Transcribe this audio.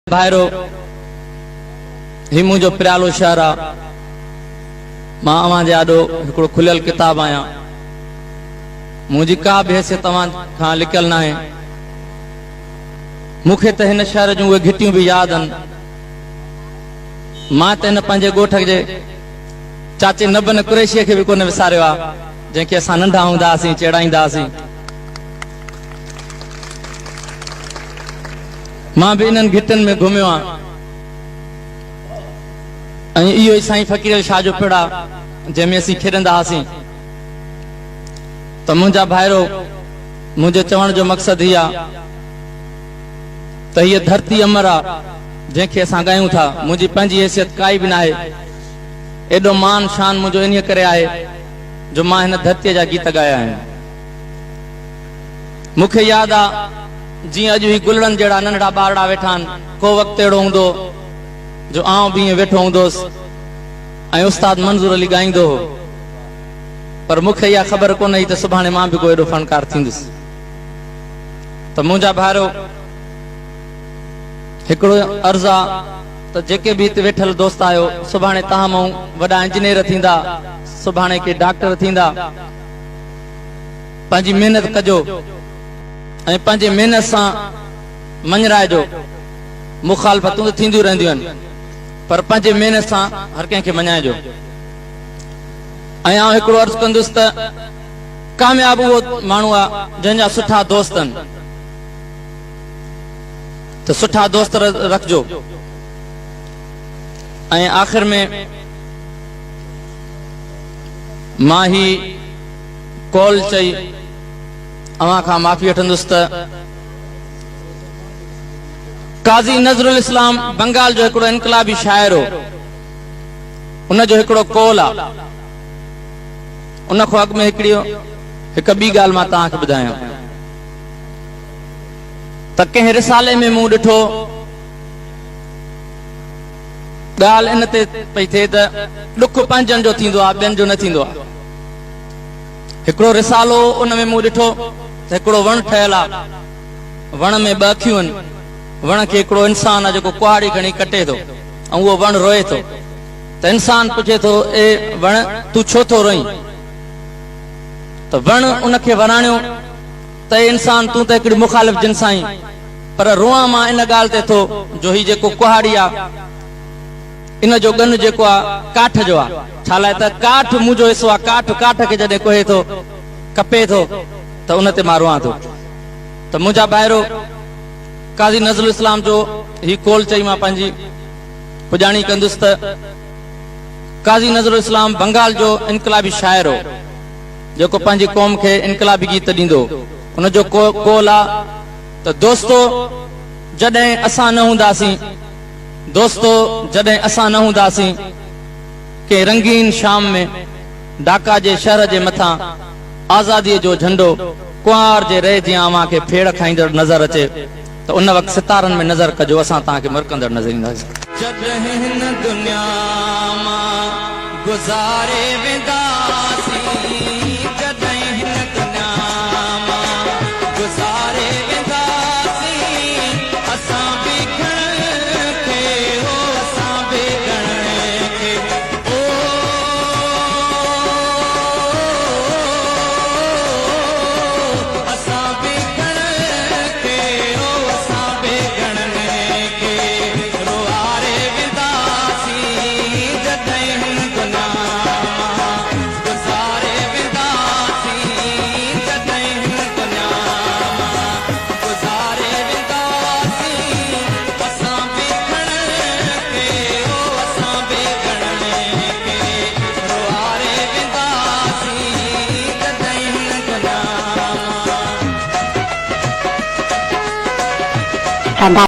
भाईरो ही मुझो प्यालो शहर आ मां अवां जे आडो हिकड़ो खुलियल किताब आया मुझी का भी हैसियत तवां खां लिखल ना है मुखे त हिन शहर जूं उहे घिटियूं भी याद आहिनि। मां त हिन पंहिंजे ॻोठ जे चाचे नबन कुरैशीअ खे भी कोन विसारियो आहे जंहिंखे असां नंढा हूंदा हुआसीं चेड़ाईंदा हुआसीं। मां भी इन्हनि घिटियुनि में घुमियो आहियां ऐं इहो ई साईं फ़कीर शाह जो पिड़ आहे जंहिंमें असीं खेॾंदा हुआसीं। त मुंहिंजा भाइरो मुंहिंजे चवण जो मक़सदु हीअ आहे त हीअ धरती अमर आहे जंहिंखे असां ॻायूं था। मुंहिंजी पंहिंजी हैसियत काई बि न आहे। एॾो मान शान मुंहिंजो इन करे आहे जो मां हिन धरतीअ जा गीत ॻाया आहिनि। मूंखे यादि आहे जीअं अॼु ही गुलड़नि जहिड़ा नंढड़ा ॿारड़ा वेठा आहिनि, को वक़्तु अहिड़ो हूंदो जो आउं बि ईअं वेठो हूंदुसि ऐं उस्ताद मंज़ूर अली ॻाईंदो हो, पर मूंखे इहा ख़बर कोन हुई त सुभाणे मां बि कोई एॾो फनकार थींदुसि। त मुंहिंजा भाइरो हिकिड़ो अर्ज़ु आहे त जेके बि हिते वेठल दोस्त आहियो, सुभाणे तव्हां मां वॾा इंजीनियर थींदा, सुभाणे के डॉक्टर थींदा। पंहिंजी महिनत कजो ऐं पंहिंजे महिनत सां मञराइजो। मुखालफ़तूं त थींदियूं रहंदियूं आहिनि पर पंहिंजे महिनत सां हर कंहिंखे मञाइजो। ऐं आउं हिकिड़ो अर्ज़ु कंदुसि त कामयाब उहो माण्हू आहे जंहिंजा सुठा दोस्त आहिनि, त सुठा दोस्त रखजो। ऐं आख़िर में मां ही कॉल चई अवां खां माफ़ी वठंदुसि त काज़ी नज़रुल इस्लाम बंगाल जो हिकिड़ो इनकलाबी शाइर हो, उन जो हिकिड़ो कॉल आहे। उन खां अॻु में हिकु ॿी ॻाल्हि मां तव्हांखे ॿुधायां त कंहिं रिसाले में मूं ॾिठो ॻाल्हि इन ते पई थिए त ॾुख पंहिंजनि जो थींदो आहे, ॿियनि जो न थींदो आहे। हिकिड़ो रिसालो उन में मूं ॾिठो त हिकिड़ो वण ठहियल आहे, वण में ॿ अखियूं आहिनि, वण खे हिकिड़ो इंसान आहे जेको कुहाड़ी खणी कटे थो ऐं उहो वण रोए थो। त इंसान पुछे थो ए वण तूं छो थो रोईं? त वण उनखे वराणियो त इंसान तूं त हिकिड़ी मुखालिफ़ जिन्स आहीं, पर रोआं मां इन ॻाल्हि ते थो जो ही जेको कुहाड़ी आहे इन जो गन जेको आहे काठ जो आहे। छा लाइ त काठ मुंहिंजो हिसो आहे, काठ खे जॾहिं कोहे थो कपे थो त उन ते मां रोआं थो। त मुंहिंजा ॿाहिरो काज़ी नज़रुल इस्लाम जो ही कॉल चई मां पंहिंजी पुॼाणी कंदुसि त काज़ी नज़रुल इस्लाम बंगाल जो इनकलाबी शाइर हो जेको पंहिंजी क़ौम खे इनकलाबी गीत ॾींदो। उन जो कॉल आहे त दोस्तो जॾहिं असां न हूंदासीं, दोस्तो जॾहिं असां न हूंदासीं, के रंगीन शाम में ढाका जे शहर जे मथां आज़ादीअ जो झंडो कुंवार जे रहे जीअं अवां खे फेड़ खाईंदड़ नज़र अचे त उन वक़्तु सितारनि में नज़र कजो, असां तव्हांखे मरकंदड़ नज़र ईंदासीं। जॾहिं हिन दुनिया मां गुज़ारे वेंदासीं, जॾहिं हिन दुनिया मां गुज़ारे वेंदासीं, असां बि घणनि खे हो, असां बि घणनि खे ओ, असां बि घणनि खे हो, असां बि घणनि खे रोआरे वेंदासीं, जॾहिं हिन दुनिया मां गुज़ारे वेंदासीं, जॾहिं हिन दुनिया मां गुज़ारे वेंदासीं, असां बि घणनि खे हो, असां बि घणनि खे रोआरे वेंदासीं, जॾहिं हिन दुनिया मां